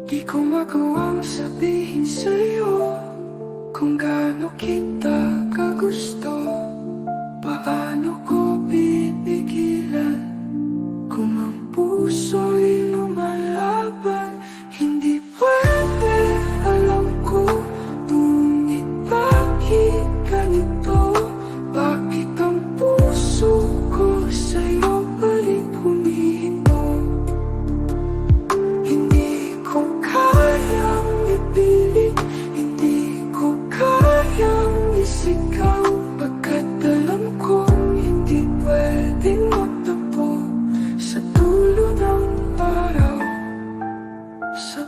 Di ko magawang sabihin sa'yo kung gaano kita kagusto. Paano ko pipigilan kung ang puso'y lumalaban? Hindi pwede, alam ko, ngunit bakit ganito? Bakit ang puso ko sa'yo balik humihinto? Hindi ko kayang ipilit, hindi ko kayang isigaw, pagkat alam kong hindi pwedeng magtagpo sa dulo ng araw. Sa